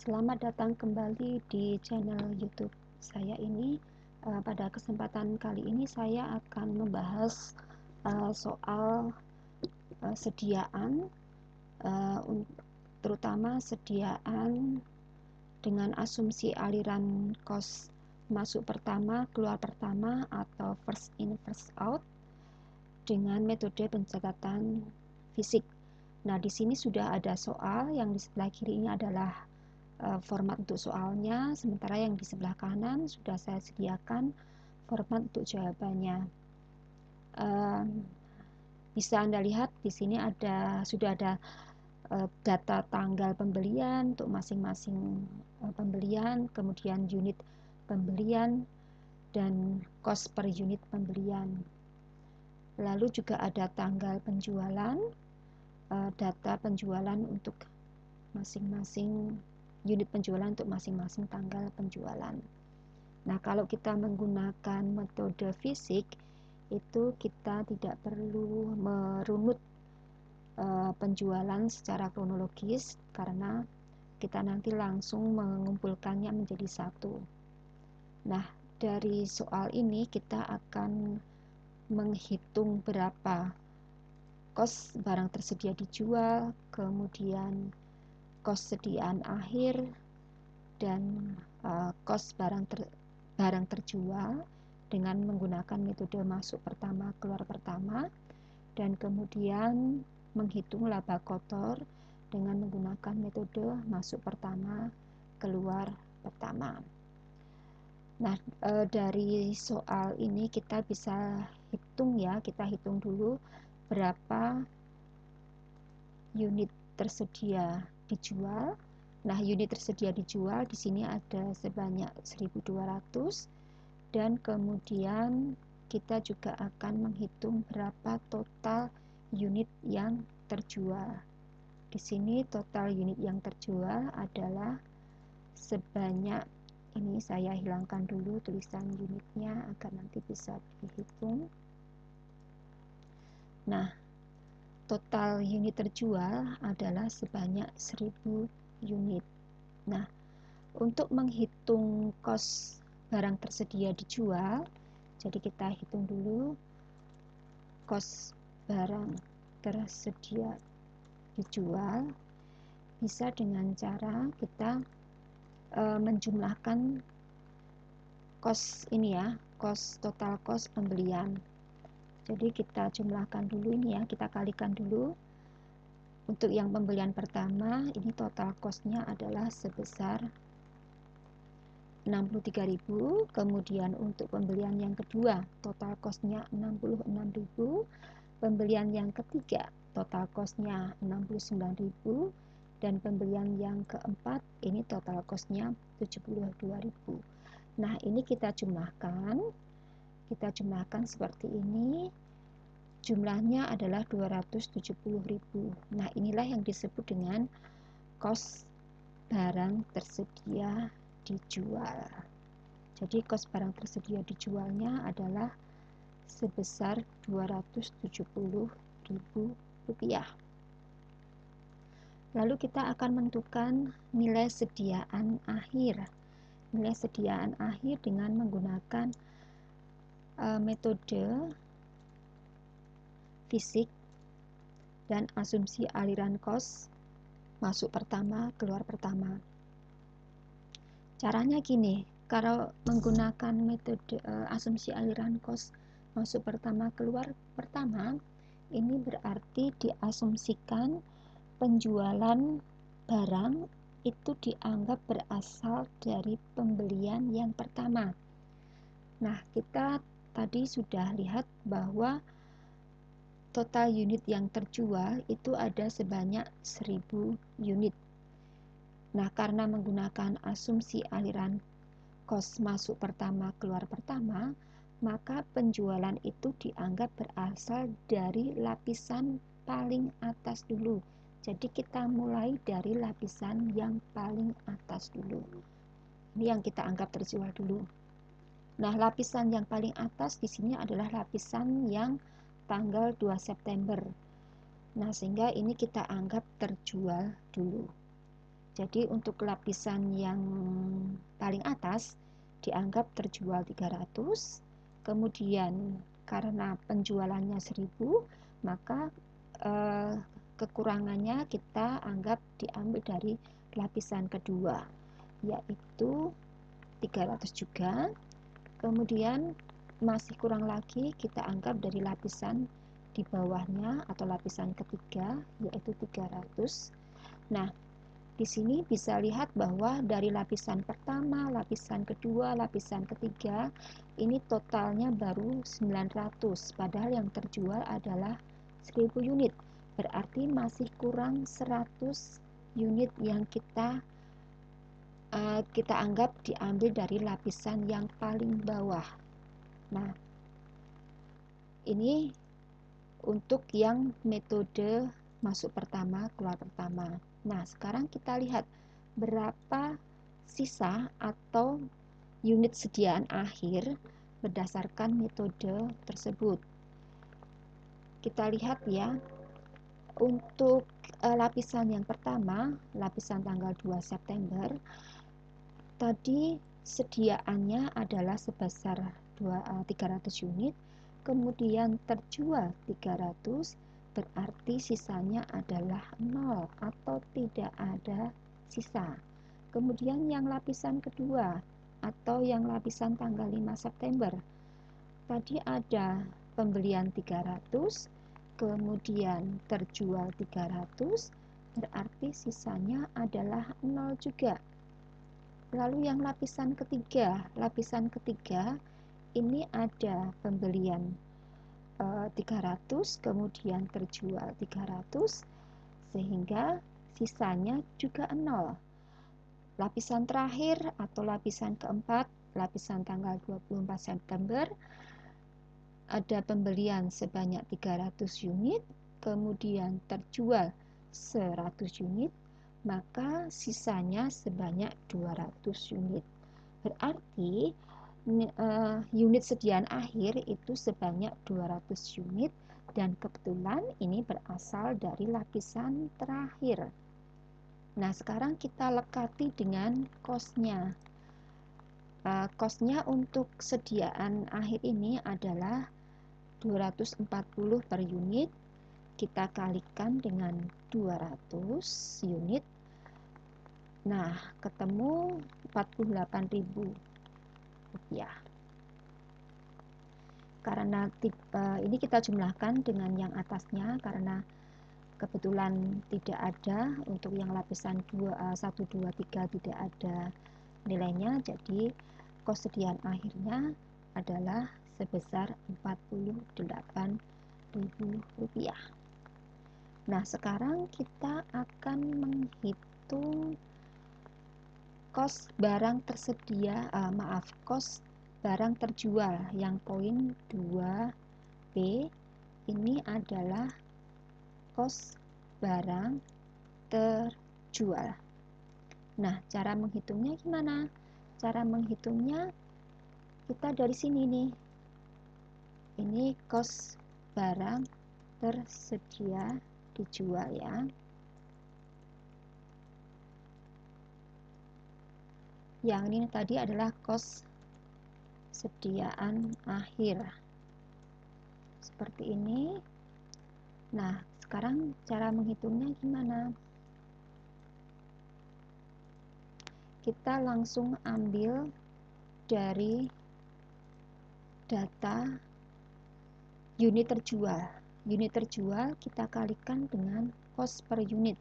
Selamat datang kembali di channel YouTube saya ini. Pada kesempatan kali ini saya akan membahas soal sediaan, terutama sediaan dengan asumsi aliran cost masuk pertama, keluar pertama atau first in first out dengan metode pencatatan fisik. Nah, di sini sudah ada soal, yang di sebelah kiri ini adalah format untuk soalnya, sementara yang di sebelah kanan sudah saya sediakan format untuk jawabannya. Bisa Anda lihat di sini sudah ada data tanggal pembelian untuk masing-masing pembelian, kemudian unit pembelian dan cost per unit pembelian. Lalu juga ada tanggal penjualan, data penjualan untuk masing-masing unit penjualan untuk masing-masing tanggal penjualan. Nah, kalau kita menggunakan metode fisik, itu kita tidak perlu merunut penjualan secara kronologis karena kita nanti langsung mengumpulkannya menjadi satu. Nah, dari soal ini kita akan menghitung berapa kos barang tersedia dijual, kemudian kos sediaan akhir, dan kos barang terjual dengan menggunakan metode masuk pertama keluar pertama, dan kemudian menghitung laba kotor dengan menggunakan metode masuk pertama keluar pertama. Nah, dari soal ini kita bisa hitung ya, kita hitung dulu berapa unit tersedia dijual. Nah, unit tersedia dijual di sini ada sebanyak 1.200, dan kemudian kita juga akan menghitung berapa total unit yang terjual. Di sini total unit yang terjual adalah sebanyak, ini saya hilangkan dulu tulisan unitnya agar nanti bisa dihitung. Nah, total unit terjual adalah sebanyak 1.000 unit. Nah, untuk menghitung kos barang tersedia dijual, jadi kita hitung dulu kos barang tersedia dijual bisa dengan cara kita menjumlahkan kos ini ya, total kos pembelian. Jadi kita jumlahkan dulu ini ya, kita kalikan dulu. Untuk yang pembelian pertama, ini total kosnya adalah sebesar 63.000. Kemudian untuk pembelian yang kedua, total kosnya 66.000. Pembelian yang ketiga, total kosnya 69.000. Dan pembelian yang keempat, ini total kosnya 72.000. Nah, ini kita jumlahkan seperti ini. Jumlahnya adalah 270.000. Nah, inilah yang disebut dengan kos barang tersedia dijual. Jadi kos barang tersedia dijualnya adalah sebesar 270.000 rupiah. Lalu kita akan menentukan nilai sediaan akhir. Nilai sediaan akhir dengan menggunakan metode fisik dan asumsi aliran kos masuk pertama keluar pertama. Caranya gini, kalau menggunakan metode asumsi aliran kos masuk pertama keluar pertama, ini berarti diasumsikan penjualan barang itu dianggap berasal dari pembelian yang pertama. Nah, kita tadi sudah lihat bahwa total unit yang terjual itu ada sebanyak 1.000 unit. Nah, karena menggunakan asumsi aliran kos masuk pertama keluar pertama, maka penjualan itu dianggap berasal dari lapisan paling atas dulu. Jadi kita mulai dari lapisan yang paling atas dulu. Ini yang kita anggap terjual dulu. Nah, lapisan yang paling atas di sini adalah lapisan yang tanggal 2 September. Nah, sehingga ini kita anggap terjual dulu. Jadi untuk lapisan yang paling atas dianggap terjual 300, kemudian karena penjualannya 1000, maka kekurangannya kita anggap diambil dari lapisan kedua, yaitu 300 juga. Kemudian masih kurang lagi, kita anggap dari lapisan di bawahnya atau lapisan ketiga, yaitu 300. Nah, di sini bisa lihat bahwa dari lapisan pertama, lapisan kedua, lapisan ketiga, ini totalnya baru 900, padahal yang terjual adalah 1000 unit. Berarti masih kurang 100 unit yang kita anggap diambil dari lapisan yang paling bawah. Nah, ini untuk yang metode masuk pertama, keluar pertama. Nah, sekarang kita lihat berapa sisa atau unit sediaan akhir berdasarkan metode tersebut. Kita lihat ya, untuk lapisan yang pertama, lapisan tanggal 2 September, tadi sediaannya adalah sebesar 300 unit, kemudian terjual 300, berarti sisanya adalah 0 atau tidak ada sisa. Kemudian yang lapisan kedua atau yang lapisan tanggal 5 September, tadi ada pembelian 300, kemudian terjual 300, berarti sisanya adalah 0 juga. Lalu yang lapisan ketiga ini ada pembelian 300, kemudian terjual 300, sehingga sisanya juga 0. Lapisan terakhir atau lapisan keempat, lapisan tanggal 24 September, ada pembelian sebanyak 300 unit, kemudian terjual 100 unit, maka sisanya sebanyak 200 unit. Berarti unit sediaan akhir itu sebanyak 200 unit, dan kebetulan ini berasal dari lapisan terakhir. Nah, sekarang kita lekati dengan cost-nya. Cost-nya untuk sediaan akhir ini adalah 240 per unit, kita kalikan dengan 200 unit. Nah, ketemu 48.000 rupiah. Karena ini kita jumlahkan dengan yang atasnya, karena kebetulan tidak ada untuk yang lapisan 1, 2, 3 tidak ada nilainya, jadi kos sediaan akhirnya adalah sebesar 48.000 rupiah. Nah, sekarang kita akan menghitung kos barang tersedia, kos barang terjual yang poin 2B. Ini adalah kos barang terjual. Nah, cara menghitungnya gimana? Cara menghitungnya kita dari sini nih. Ini kos barang tersedia dijual ya. Yang ini tadi adalah kos sediaan akhir. Seperti ini. Nah, sekarang cara menghitungnya gimana? Kita langsung ambil dari data unit terjual. Unit terjual kita kalikan dengan cost per unit.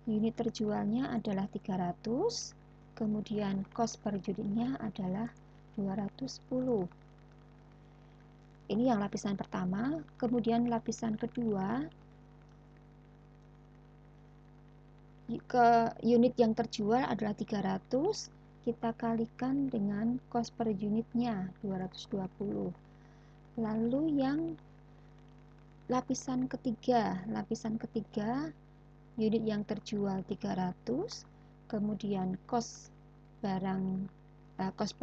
Unit terjualnya adalah 300, kemudian cost per unitnya adalah 210. Ini yang lapisan pertama. Kemudian lapisan kedua, ke unit yang terjual adalah 300, kita kalikan dengan cost per unitnya 220. Lalu yang lapisan ketiga unit yang terjual 300, kemudian cost per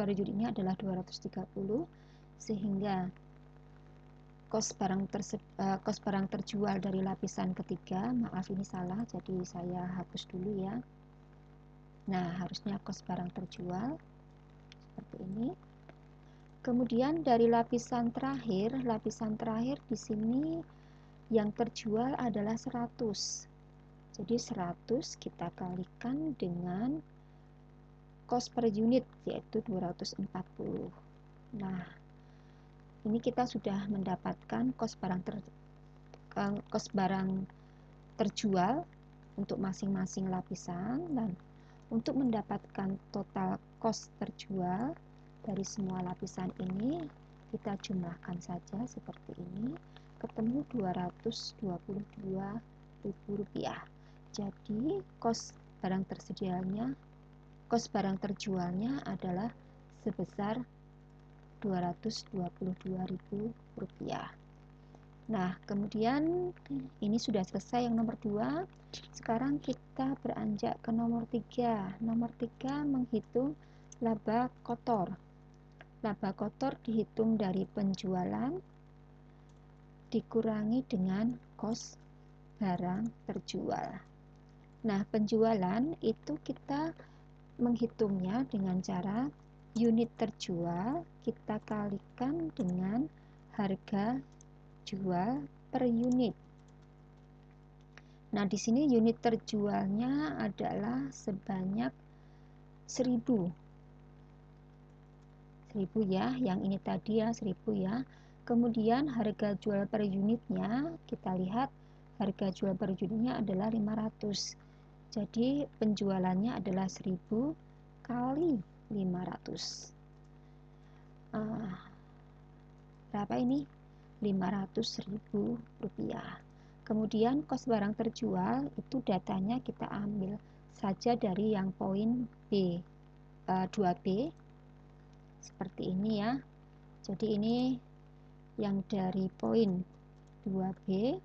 unitnya adalah 230, sehingga cost barang terjual dari lapisan ketiga, maaf ini salah, jadi saya hapus dulu ya. Nah, harusnya kos barang terjual seperti ini. Kemudian dari lapisan terakhir di sini yang terjual adalah 100. Jadi 100 kita kalikan dengan cost per unit yaitu 240. Nah, ini kita sudah mendapatkan cost barang terjual untuk masing-masing lapisan, dan untuk mendapatkan total cost terjual dari semua lapisan ini kita jumlahkan saja seperti ini, ketemu Rp222.000. Jadi cost barang terjualnya adalah sebesar Rp222.000. Nah, kemudian ini sudah selesai yang nomor 2. Sekarang kita beranjak ke nomor 3. Nomor 3 menghitung laba kotor. Laba kotor dihitung dari penjualan dikurangi dengan kos barang terjual. Nah, penjualan itu kita menghitungnya dengan cara unit terjual kita kalikan dengan harga jual per unit. Nah, di sini unit terjualnya adalah sebanyak 1000 ya, yang ini tadi ya 1000 ya. Kemudian harga jual per unitnya kita lihat harga jual per unitnya adalah 500. Jadi penjualannya adalah 1000 kali 500. Berapa ini? Rp500.000. Kemudian kos barang terjual itu datanya kita ambil saja dari yang poin B, 2B seperti ini ya. Jadi ini yang dari poin 2B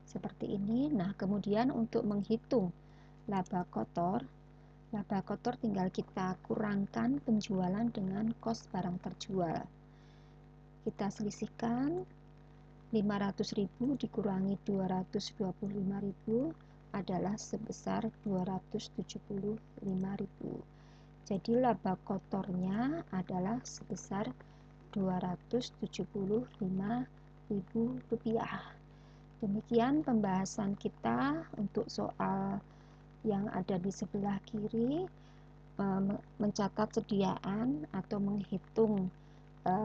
seperti ini. Nah, kemudian untuk menghitung laba kotor tinggal kita kurangkan penjualan dengan kos barang terjual. Kita selisihkan 500.000 dikurangi 225.000 adalah sebesar 275.000. Jadi laba kotornya adalah sebesar Rp275.000. Demikian pembahasan kita untuk soal yang ada di sebelah kiri, mencatat sediaan atau menghitung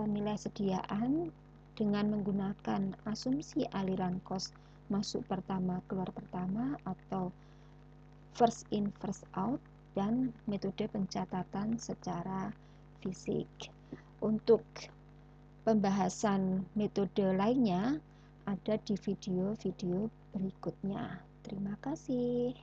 nilai sediaan dengan menggunakan asumsi aliran kos masuk pertama keluar pertama atau first in first out, dan metode pencatatan secara fisik. Untuk pembahasan metode lainnya ada di video-video berikutnya. Terima kasih.